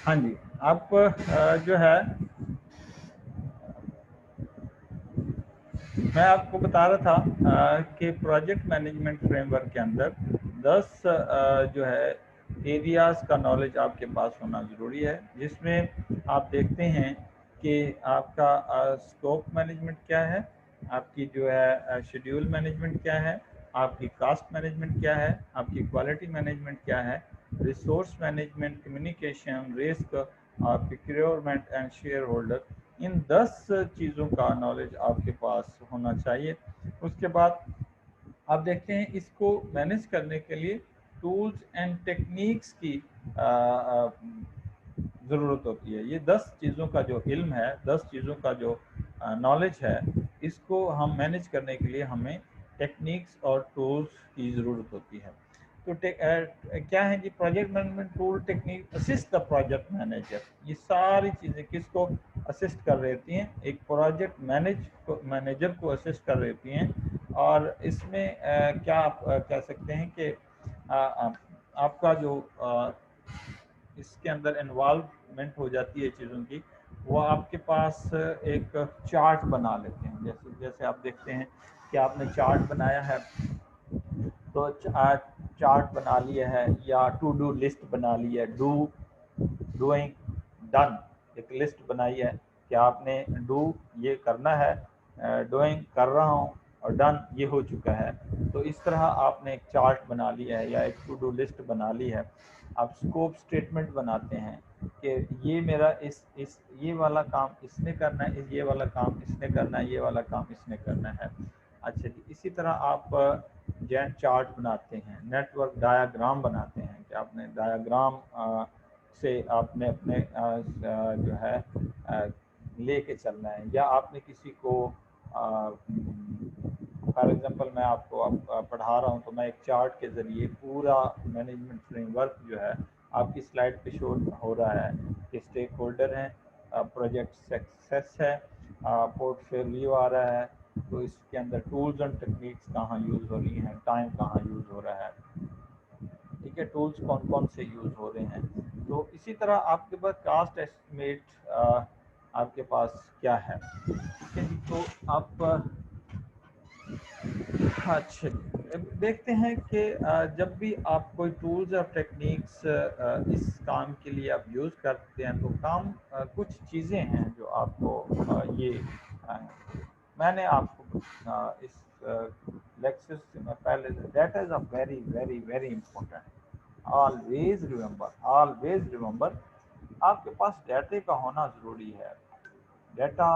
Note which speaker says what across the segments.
Speaker 1: हाँ जी, आप जो है मैं आपको बता रहा था कि प्रोजेक्ट मैनेजमेंट फ्रेमवर्क के अंदर 10 जो है एरियाज़ का नॉलेज आपके पास होना ज़रूरी है, जिसमें आप देखते हैं कि आपका स्कोप मैनेजमेंट क्या है, आपकी जो है शेड्यूल मैनेजमेंट क्या है, आपकी कास्ट मैनेजमेंट क्या है, आपकी क्वालिटी मैनेजमेंट क्या है, resource management, communication, risk, procurement and shareholder, इन 10 चीज़ों का नॉलेज आपके पास होना चाहिए। उसके बाद आप देखते हैं इसको मैनेज करने के लिए टूल्स एंड टेक्निक्स की ज़रूरत होती है। ये 10 चीज़ों का जो इल्म है, 10 चीज़ों का जो नॉलेज है, इसको हम मैनेज करने के लिए हमें टेक्निक्स और टूल्स की ज़रूरत होती है। तो क्या है कि project management tool technique assist the project manager. ये सारी चीज़ें किसको असिस्ट कर रही होती हैं? एक प्रोजेक्ट मैनेजर को असिस्ट कर रही होती हैं। और इसमें क्या आप कह सकते हैं कि आपका जो इसके अंदर इन्वॉल्वमेंट हो जाती है चीज़ों की, वो आपके पास एक चार्ट बना लेते हैं। जैसे जैसे आप देखते हैं कि आपने चार्ट बनाया है, तो चार्ट बना लिया है या टू डू लिस्ट बना ली है, डूइंग, डन, एक लिस्ट बनाई है कि आपने डू ये करना है, डूइंग कर रहा हूँ, और डन ये हो चुका है। तो इस तरह आपने एक चार्ट बना लिया है या एक टू डू लिस्ट बना ली है। आप स्कोप स्टेटमेंट बनाते हैं कि ये मेरा इस ये वाला काम इसने करना है, ये वाला काम इसने करना है, ये वाला काम इसने करना है। अच्छा जी, इसी तरह आप जैन चार्ट बनाते हैं, नेटवर्क डायाग्राम बनाते हैं कि आपने डायाग्राम से आपने अपने जो है लेके चलना है, या आपने किसी को फॉर एग्जांपल मैं आपको अब पढ़ा रहा हूँ, तो मैं एक चार्ट के ज़रिए पूरा मैनेजमेंट फ्रेमवर्क जो है आपकी स्लाइड पे शो हो रहा है कि स्टेक होल्डर हैं, प्रोजेक्ट सक्सेस है, पोर्टफोलियो आ रहा है, तो इसके अंदर टूल्स एंड टेक्निक्स कहाँ यूज़ हो रही हैं, टाइम कहाँ यूज़ हो रहा है, ठीक है, टूल्स कौन कौन से यूज़ हो रहे हैं। तो इसी तरह आपके पास कास्ट एस्टिमेट आपके पास क्या है, ठीक है जी। तो आप अच्छा, देखते हैं कि जब भी आप कोई टूल्स और टेक्निक्स इस काम के लिए आप यूज़ करते हैं, तो काम कुछ चीज़ें हैं जो आपको ये अ, मैंने आपको इस लेक्चर से मैं पहले, that is a very very very important. Always remember, आपके पास डाटे का होना ज़रूरी है। डाटा,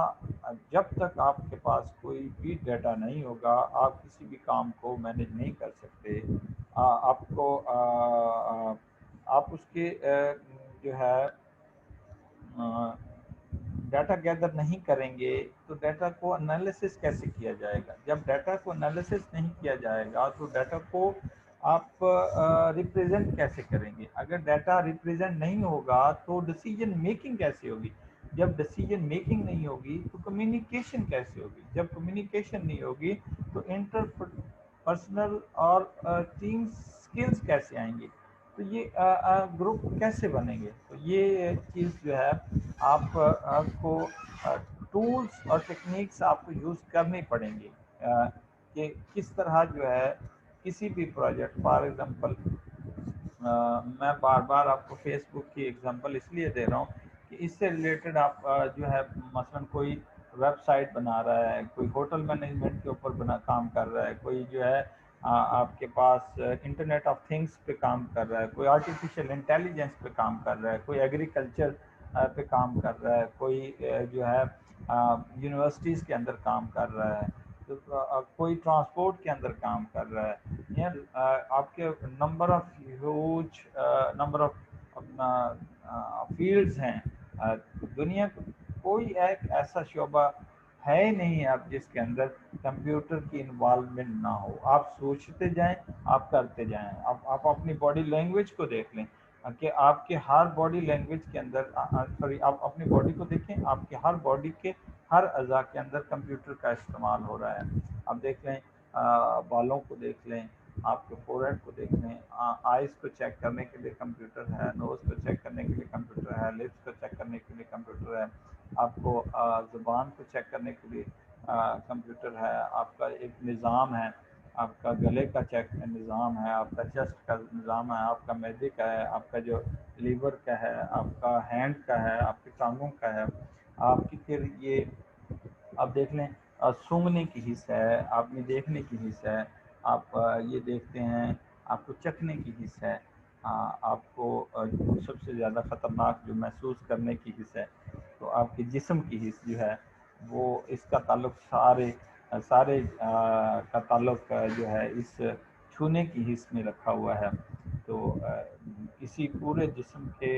Speaker 1: जब तक आपके पास कोई भी डाटा नहीं होगा, आप किसी भी काम को मैनेज नहीं कर सकते। आपको आप उसके जो है डाटा गैदर नहीं करेंगे, तो डाटा को एनालिसिस कैसे किया जाएगा? जब डाटा को एनालिसिस नहीं किया जाएगा, तो डाटा को आप रिप्रेजेंट कैसे करेंगे? अगर डाटा रिप्रेजेंट नहीं होगा, तो डिसीजन मेकिंग कैसे होगी? जब डिसीजन मेकिंग नहीं होगी, तो कम्युनिकेशन कैसे होगी? जब कम्युनिकेशन नहीं होगी, तो इंटरपर्सनल और टीम स्किल्स कैसे आएंगी? तो ये ग्रुप कैसे बनेंगे? तो ये चीज़ जो है आपको टूल्स और टेक्निक्स आपको यूज़ करनी पड़ेंगी कि किस तरह जो है किसी भी प्रोजेक्ट, फॉर एग्जांपल मैं बार बार आपको फेसबुक की एग्जांपल इसलिए दे रहा हूँ कि इससे रिलेटेड आप जो है मसलन कोई वेबसाइट बना रहा है, कोई होटल मैनेजमेंट के ऊपर बना काम कर रहा है, कोई जो है आपके पास इंटरनेट ऑफ थिंग्स पे काम कर रहा है, कोई आर्टिफिशियल इंटेलिजेंस पे काम कर रहा है, कोई एग्रीकल्चर पे काम कर रहा है, कोई जो है यूनिवर्सिटीज़ के अंदर काम कर रहा है, तो कोई ट्रांसपोर्ट के अंदर काम कर रहा है, या आपके number of huge number of fields हैं। दुनिया कोई एक ऐसा शोबा है ही नहीं अब जिसके अंदर कंप्यूटर की इन्वॉल्वमेंट ना हो। आप सोचते जाएं, आप करते जाएं। आप अपनी बॉडी लैंग्वेज को देख लें कि आपके हर बॉडी लैंग्वेज के अंदर, सॉरी, आप अपनी बॉडी को देखें, आपके हर बॉडी के हर अज़ा के अंदर कंप्यूटर का इस्तेमाल हो रहा है। आप देख लें, बालों को देख लें, आपके फोरहेड को देख लें, आइज़ को चेक करने के लिए कंप्यूटर है, नोज़ को चेक करने के लिए कंप्यूटर है, लिप्स को चेक करने के लिए कंप्यूटर है, आपको ज़ुबान को चेक करने के लिए कंप्यूटर है, आपका एक निज़ाम है, आपका गले का चेक निज़ाम है, आपका चेस्ट का निज़ाम है, आपका मैदे का है, आपका जो लीवर का है, आपका हैंड का है, आपके टांगों का है, आपकी फिर ये आप देख लें सूंघने की हिस्स है, आपने देखने की हिस्स है, आप ये देखते हैं, आपको चखने की हिस्स है, आपको सबसे ज़्यादा ख़तरनाक जो महसूस करने की हिस्स है, तो आपके जिस्म की हिस्स जो है वो इसका ताल्लुक सारे का ताल्लुक जो है इस छूने की हिस्स में रखा हुआ है। तो किसी पूरे जिस्म के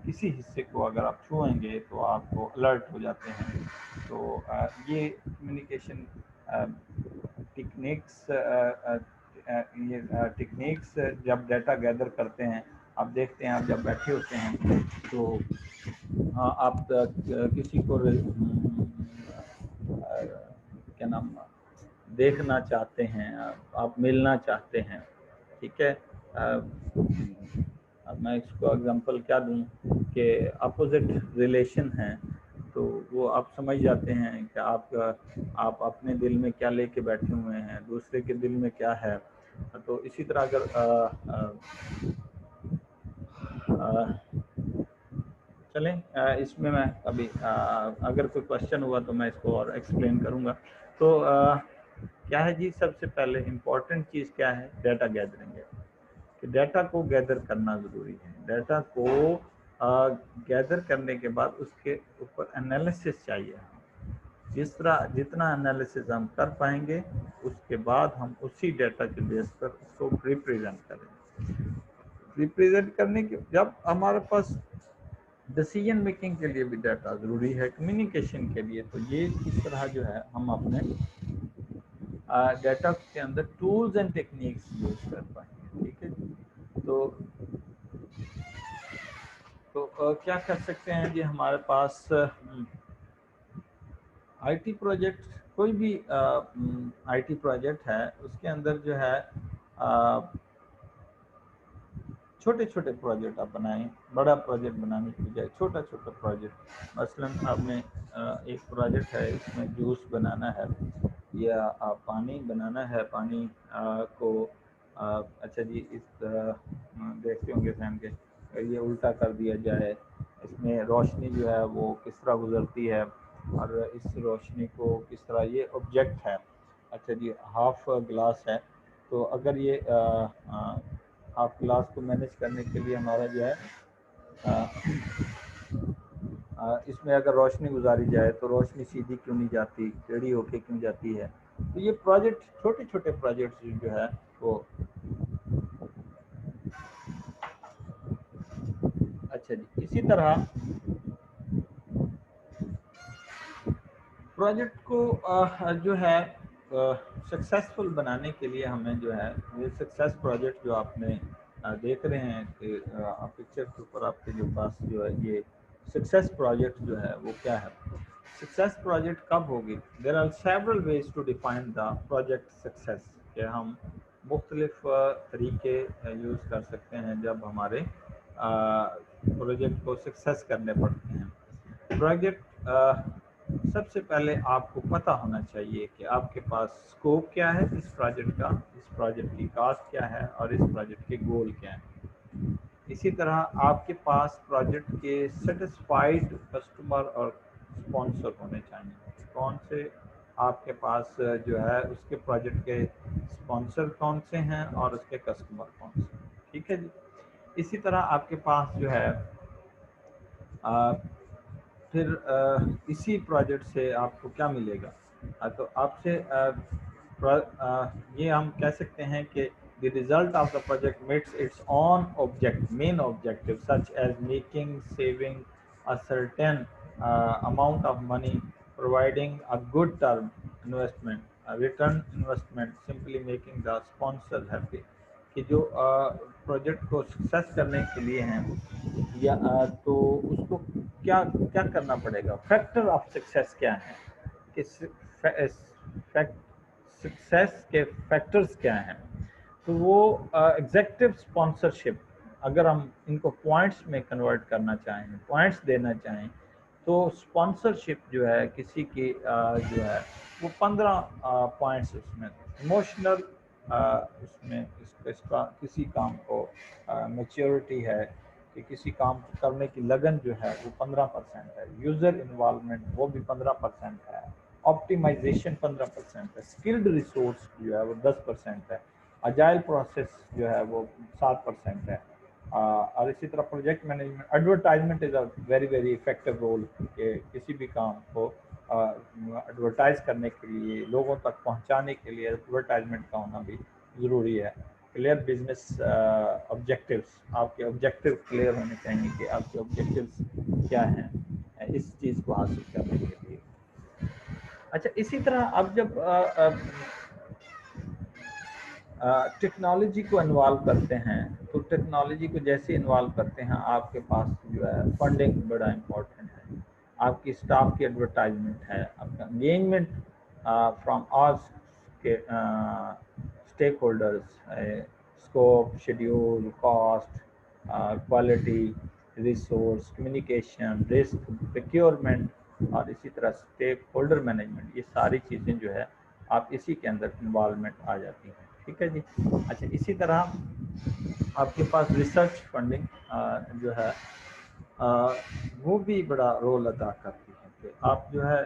Speaker 1: किसी हिस्से को अगर आप छुएंगे तो आपको अलर्ट हो जाते हैं। तो ये कम्युनिकेशन टेक्निक्स ये टेक्निक्स जब डाटा गैदर करते हैं, आप देखते हैं आप जब बैठे होते हैं तो आप किसी को क्या नाम देखना चाहते हैं, आप मिलना चाहते हैं, ठीक है। अब मैं इसको एग्जांपल क्या दूं कि अपोजिट रिलेशन है, तो वो आप समझ जाते हैं कि आप अपने दिल में क्या लेके बैठे हुए हैं, दूसरे के दिल में क्या है। तो इसी तरह अगर चलें इसमें मैं अभी अगर कोई क्वेश्चन हुआ तो मैं इसको और एक्सप्लेन करूँगा। तो क्या है जी, सबसे पहले इम्पोर्टेंट चीज़ क्या है, डाटा गैदरिंग है कि डाटा को गैदर करना ज़रूरी है। डाटा को गैदर करने के बाद उसके ऊपर एनालिसिस चाहिए। जितना एनालिसिस हम कर पाएंगे उसके बाद हम उसी डाटा के बेस पर उसको रिप्रेजेंट करेंगे। रिप्रेजेंट करने के जब हमारे पास डिसीजन मेकिंग के लिए भी डाटा ज़रूरी है, कम्युनिकेशन के लिए, तो ये इस तरह जो है हम अपने डाटा के अंदर टूल्स एंड टेक्निक्स यूज कर पाएंगे, ठीक है। तो क्या कर सकते हैं जी, हमारे पास आईटी प्रोजेक्ट, कोई भी आईटी प्रोजेक्ट है उसके अंदर जो है छोटे छोटे प्रोजेक्ट आप बनाएं, बड़ा प्रोजेक्ट बनाने की बजाय छोटा छोटा प्रोजेक्ट। मसलन आपने एक प्रोजेक्ट है, इसमें जूस बनाना है या पानी बनाना है, पानी को अच्छा जी इस देखते होंगे फैन के, ये उल्टा कर दिया जाए, इसमें रोशनी जो है वो किस तरह गुजरती है और इस रोशनी को किस तरह, ये ऑब्जेक्ट है। अच्छा जी, हाफ ग्लास है, तो अगर ये हाफ ग्लास को मैनेज करने के लिए हमारा जो है इसमें अगर रोशनी गुजारी जाए तो रोशनी सीधी क्यों नहीं जाती, टेढ़ी होके क्यों जाती है। तो ये प्रोजेक्ट, छोटे छोटे प्रोजेक्ट्स जो है वो अच्छा जी। इसी तरह प्रोजेक्ट को जो है सक्सेसफुल बनाने के लिए हमें जो है ये सक्सेस प्रोजेक्ट जो आपने देख रहे हैं कि पिक्चर के ऊपर आपके जो पास जो है ये सक्सेस प्रोजेक्ट जो है वो क्या है। सक्सेस प्रोजेक्ट कब होगी, there are several ways to define the project success, कि हम मुख्तलिफ तरीके यूज़ कर सकते हैं जब हमारे प्रोजेक्ट को सक्सेस करने पड़ते हैं। प्रोजेक्ट सबसे पहले आपको पता होना चाहिए कि आपके पास स्कोप क्या है इस प्रोजेक्ट का, इस प्रोजेक्ट की कॉस्ट क्या है और इस प्रोजेक्ट के गोल क्या हैं। इसी तरह आपके पास प्रोजेक्ट के सेटिस्फाइड कस्टमर और स्पॉन्सर होने चाहिए। कौन से आपके पास जो है उसके प्रोजेक्ट के स्पॉन्सर कौन से हैं और उसके कस्टमर कौन से हैं, ठीक है जी। इसी तरह आपके पास जो है फिर इसी प्रोजेक्ट से आपको क्या मिलेगा, तो आपसे ये हम कह सकते हैं कि the result of the project meets its own main objective, such as making, saving a certain amount of money, providing a good term investment, a return investment, simply making the sponsor happy। कि जो project को success करने के लिए हैं या तो उसको क्या क्या करना पड़ेगा, फैक्टर ऑफ सक्सेस क्या है, कि सक्सेस के फैक्टर्स क्या हैं। तो वो एग्जेक्टिव स्पॉन्सरशिप, अगर हम इनको पॉइंट्स में कन्वर्ट करना चाहें, पॉइंट्स देना चाहें, तो स्पॉन्सरशिप जो है किसी की जो है वो 15 पॉइंट्स उसमें, इमोशनल उसमें इसका किसी काम को मैच्योरिटी है कि किसी काम को करने की लगन जो है वो 15% है, यूज़र इन्वॉल्वमेंट वो भी 15% है, ऑप्टिमाइजेशन 15% है, स्किल्ड रिसोर्स जो है वो 10% है, अजाइल प्रोसेस जो है वो 7% है, और इसी तरह project management, advertisement is a very very effective role कि किसी भी काम को एडवर्टाइज करने के लिए, लोगों तक पहुंचाने के लिए एडवर्टाइजमेंट का होना भी ज़रूरी है। क्लियर बिजनेस ऑब्जेक्टिव्स, आपके ऑब्जेक्टिव क्लियर होने चाहिए कि आपके ऑब्जेक्टिव्स क्या हैं इस चीज़ को हासिल करने के लिए। अच्छा, इसी तरह अब जब टेक्नोलॉजी को इन्वॉल्व करते हैं, तो टेक्नोलॉजी को जैसे इन्वॉल्व करते हैं, आपके पास जो है फंडिंग बड़ा इम्पोर्टेंट है, आपकी स्टाफ की एडवर्टाइजमेंट है, आपका एंगेजमेंट फ्रॉम ऑल के stakeholders, scope, schedule, cost, quality, resource, communication, risk, procurement और इसी तरह स्टेक होल्डर मैनेजमेंट, ये सारी चीज़ें जो है आप इसी के अंदर इन्वॉल्वमेंट आ जाती हैं। ठीक है जी। अच्छा, इसी तरह आपके पास रिसर्च फंडिंग जो है वो भी बड़ा रोल अदा करती है कि आप जो है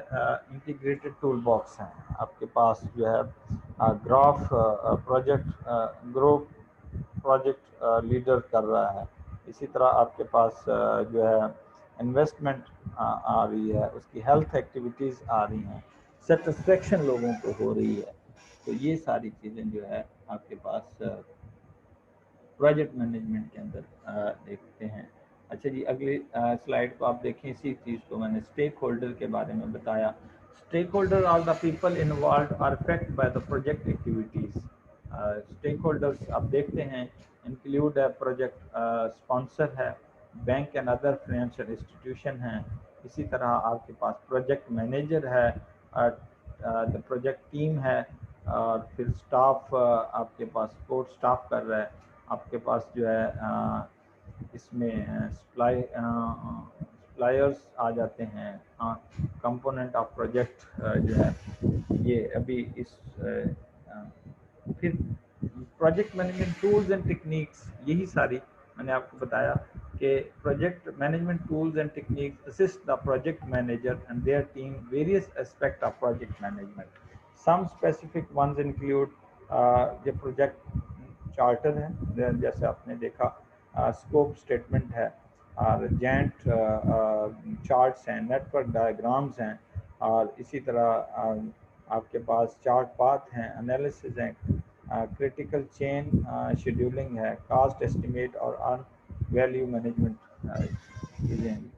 Speaker 1: इंटीग्रेटेड टूल बॉक्स हैं, आपके पास जो है ग्राफ प्रोजेक्ट लीडर कर रहा है, इसी तरह आपके पास जो है इन्वेस्टमेंट आ रही है, उसकी हेल्थ एक्टिविटीज़ आ रही हैं, सेटिस्फेक्शन लोगों को हो रही है, तो ये सारी चीज़ें जो है आपके पास प्रोजेक्ट मैनेजमेंट के अंदर देखते हैं। अच्छा जी, अगली स्लाइड को आप देखें, इसी चीज़ को मैंने स्टेक होल्डर के बारे में बताया। Stakeholder are the people involve or affect by the project activities. Stakeholders आप देखते हैं इंक्लूड है प्रोजेक्ट स्पॉन्सर है, bank and other financial institution हैं, इसी तरह आपके पास प्रोजेक्ट मैनेजर है, द प्रोजेक्ट टीम है, और फिर स्टाफ आपके पास सपोर्ट स्टाफ कर रहा है, आपके पास जो है इसमें सप्लायर्स आ जाते हैं, कंपोनेंट ऑफ प्रोजेक्ट जो है ये अभी इस फिर project management tools and techniques, यही सारी मैंने आपको बताया कि project management tools and techniques assist the project manager and their team various aspect of project management. Some specific ones include जो प्रोजेक्ट चार्टर है, जैसे आपने देखा, स्कोप स्टेटमेंट है, और जैंट चार्ट्स हैं, नेटवर्क डायग्राम्स हैं, और इसी तरह आपके पास चार्ट पाथ हैं, एनालिसिस हैं, क्रिटिकल चेन शेड्यूलिंग है, कास्ट एस्टिमेट और अर्न वैल्यू मैनेजमेंट चीज़ें हैं।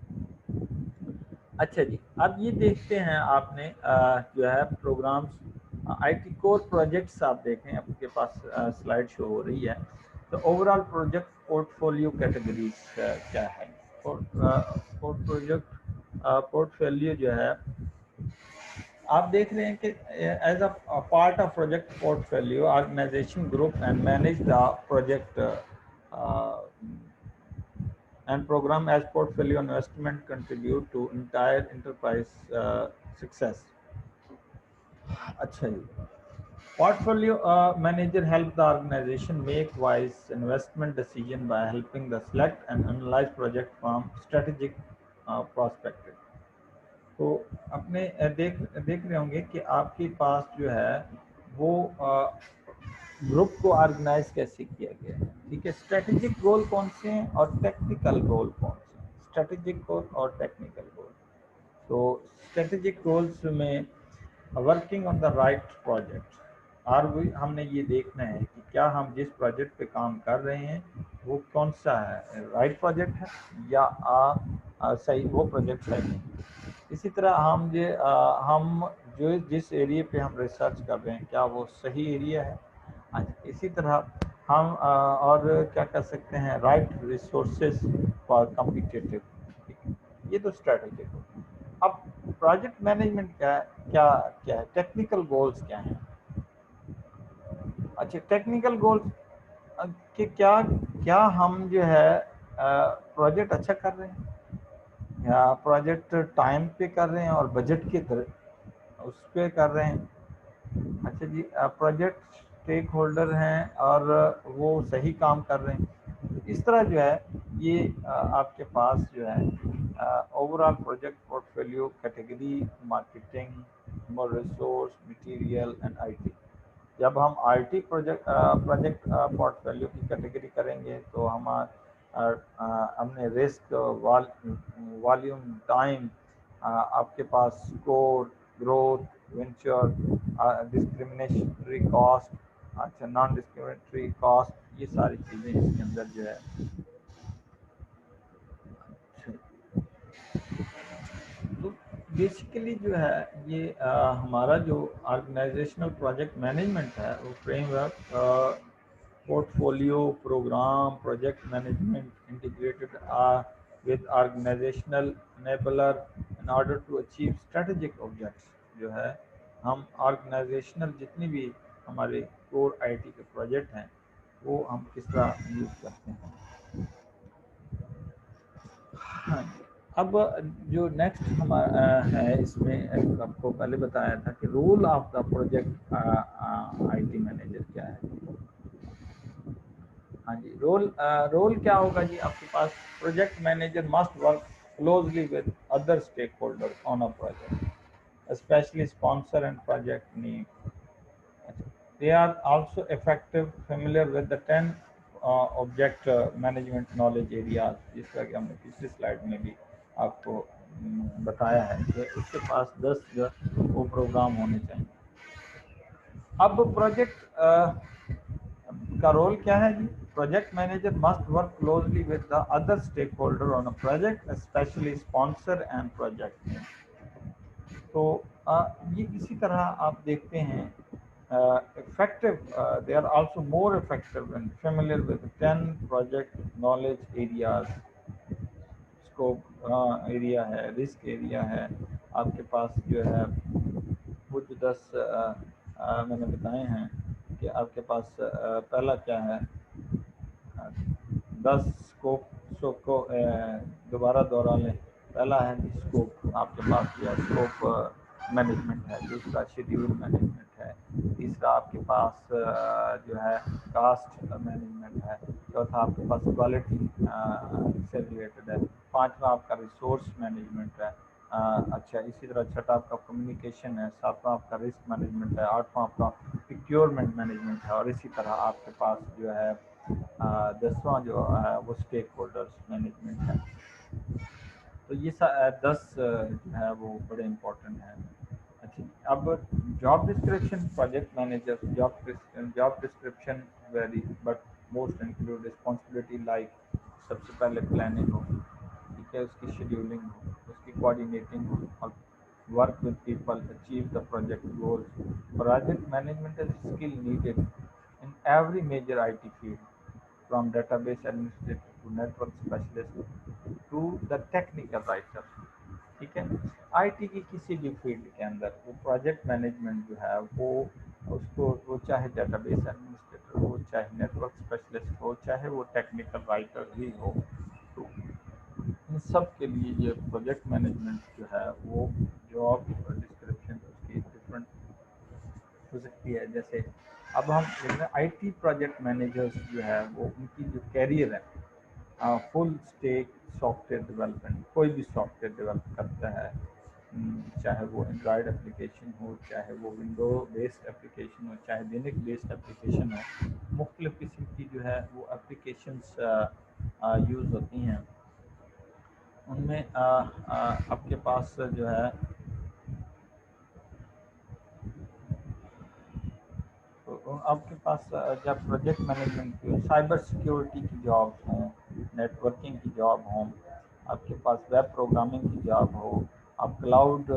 Speaker 1: अच्छा जी, अब ये देखते हैं आपने जो है प्रोग्राम्स आईटी कोर प्रोजेक्ट्स आप देखें, आपके पास स्लाइड शो हो रही है, तो ओवरऑल प्रोजेक्ट पोर्टफोलियो कैटेगरीज क्या है। प्रोजेक्ट पोर्टफोलियो जो है आप देख रहे हैं कि as a part of project portfolio organization group and manage the project and program as portfolio investment contribute to entire enterprise success. अच्छा जी, portfolio manager help the organization make wise investment decision by helping the select and analyze project from strategic perspective. तो अपने देख रहे होंगे कि आपके पास जो है वो ग्रुप को ऑर्गेनाइज कैसे किया गया है। ठीक है, स्ट्रेटेजिक गोल कौन से हैं और टेक्निकल गोल कौन से हैं, स्ट्रेटेजिक गोल और टेक्निकल गोल। तो स्ट्रेटेजिक गोल्स में working on the right project, और भी हमने ये देखना है कि क्या हम जिस प्रोजेक्ट पे काम कर रहे हैं वो कौन सा है, राइट प्रोजेक्ट है या सही वो प्रोजेक्ट है नहीं। इसी तरह हम जो जिस एरिया पे हम रिसर्च कर रहे हैं क्या वो सही एरिया है। इसी तरह हम और क्या कर सकते हैं, राइट रिसोर्सेज फॉर कॉम्पिटिटिव। ये तो स्ट्रेटजी हो। अब प्रोजेक्ट मैनेजमेंट क्या क्या क्या है, टेक्निकल गोल्स क्या हैं। अच्छा, टेक्निकल गोल्स کہ کیا ہم جو ہے پروجیکٹ اچھا کر رہے ہیں یا پروجیکٹ ٹائم پہ کر رہے ہیں اور بجٹ کے اس پہ کر رہے ہیں. اچھا جی، پروجیکٹ اسٹیک ہولڈر ہیں اور وہ صحیح کام کر رہے ہیں. اس طرح جو ہے یہ آپ کے پاس جو ہے over all project port folio category, marketing, human resource, material and I T. جب ہم I T project port folio کی کیٹیگری کریں گے تو ہم نے رسک، والیوم، ٹائم، آپ کے پاس اسکور، گروتھ، وینچر، ڈسکریمنیشنری کاسٹ، اچھا نان ڈسکریمنیٹری کاسٹ، یہ ساری چیزیں اس کے اندر جو ہے. تو بیسیکلی جو ہے یہ ہمارا جو آرگنائزیشنل پروجیکٹ مینجمنٹ ہے وہ framework portfolio, program, project management integrated with organizational enabler in order to achieve strategic objects. جو ہے ہم آرگنائزیشنل جتنی بھی ہمارے کور آئی ٹی کے پروجیکٹ ہیں وہ ہم کس طرح یوز کرتے ہیں. ہاں جی. اب جو نیکسٹ ہمارا ہے اس میں آپ کو پہلے بتایا تھا کہ role of the project I T manager کیا ہے. ہاں جی، رول کیا ہوگا جی آپ کے پاس. Project manager must work closely with other stakeholder on a project especially sponsor and project need. They are also effective, familiar with the 10 object management knowledge areas جس طرح کہ ہم نے پچھلی سلائڈ میں بھی آپ کو بتایا ہے کہ اس کے پاس 10 وہ پروگرام ہونے چاہیے. اب پروجیکٹ کا رول کیا ہے جی. Project manager must work closely with the other stakeholder on a project especially sponsor and project. تو یہ اسی طرح آپ دیکھتے ہیں effective, they are also more effective and familiar with 10 project knowledge areas. scope area ہے، risk area ہے آپ کے پاس جو ہے وہ جو 10 میں نے بتائے ہیں کہ آپ کے پاس پہلا کیا ہے 10 اسکوپ کو دوبارہ دوہرا لیں. پہلا ہے اسکوپ، آپ کے پاس جو ہے اسکوپ مینجمنٹ ہے. دوسرا شیڈیول مینجمنٹ ہے. تیسرا آپ کے پاس جو ہے کاسٹ مینجمنٹ ہے. چوتھا آپ کے پاس کوالٹی سے ریلیٹڈ ہے. پانچواں آپ کا ریسورس مینجمنٹ ہے. اچھا، اسی طرح چھٹا آپ کا کمیونیکیشن ہے. ساتواں آپ کا رسک مینجمنٹ ہے. آٹھواں آپ کا پریکیورمنٹ مینجمنٹ ہے. اور اسی طرح آپ کے پاس جو ہے 10واں جو ہے وہ اسٹیک ہولڈرس مینجمنٹ ہے. تو یہ 10 جو ہے وہ بڑے امپورٹنٹ ہیں. اچھا، اب job description project manager job description vary but most include responsibility like سب سے پہلے پلاننگ ہو، ٹھیک ہے، اس کی شیڈیولنگ ہو، اس کی کوآرڈینیٹنگ ہو، اور work with people achieve the project goals. Project management is skill needed in every major IT field, from database administrator to network specialist to the technical writer. ٹھیک ہے، آئی ٹی کی کسی بھی فیلڈ کے اندر وہ project management جو ہے وہ اس کو، وہ چاہے ڈیٹا بیس ایڈمنسٹریٹر ہو، چاہے نیٹورک اسپیشلسٹ ہو، چاہے وہ ٹیکنیکل رائٹر بھی ہو، تو ان سب کے لیے یہ پروجیکٹ مینجمنٹ جو ہے وہ جاب ڈسکرپشن اس کی ڈفرینٹ ہو سکتی ہے. جیسے اب ہم آئی ٹی پروجیکٹ مینیجرس جو ہے وہ ان کی جو کیریئر ہے full stack software development, کوئی بھی سافٹ ویئر ڈیولپ کرتا ہے، چاہے وہ اینڈرائڈ اپلیکیشن ہو، چاہے وہ ونڈو بیسڈ اپلیکیشن ہو، چاہے لینکس بیسڈ اپلیکیشن ہو، مختلف قسم کی جو ہے وہ اپلیکیشنس یوز ہوتی ہیں. ان میں آپ کے پاس جو ہے تو آپ کے پاس جب پروجیکٹ مینجمنٹ کی سائبر سیکیورٹی کی جابس ہوں، نیٹ ورکنگ کی جاب ہوں، آپ کے پاس ویب پروگرامنگ کی جاب ہو، آپ کلاؤڈ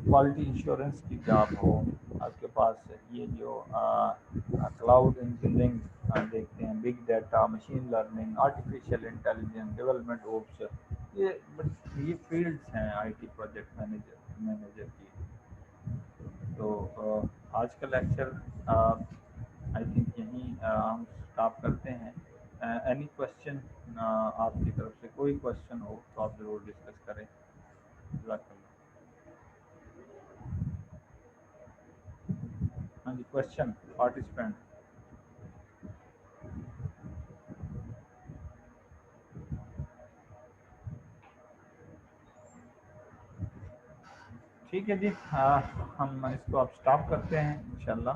Speaker 1: کوالٹی انشورنس کی جاب ہو، آپ کے پاس یہ جو کلاؤڈ انجینئرنگ دیکھتے ہیں، big data, machine learning, artificial intelligence development Opus, یہ فیلڈس ہیں آئی ٹی پروجیکٹ مینیجر کی. تو آج کا لیکچر آئی تھنک یہیں ہم स्टॉप करते हैं। एनी क्वेश्चन आपकी तरफ से कोई क्वेश्चन हो तो आप ज़रूर डिस्कस करें। हाँ जी, क्वेश्चन पार्टिसिपेंट। ठीक है जी, हम इसको अब स्टॉप करते हैं इंशाल्लाह।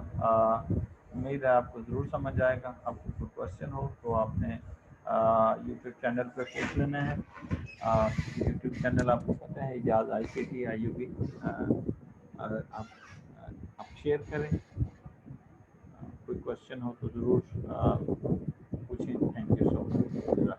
Speaker 1: उम्मीद है आपको ज़रूर समझ आएगा। आपको कोई क्वेश्चन हो तो आपने यूट्यूब चैनल पर पूछ लेना है। यूट्यूब चैनल आपको पता है, इजाज़ ICT IUB। अगर आप शेयर करें, कोई क्वेश्चन हो तो ज़रूर पूछें। Thank you so much.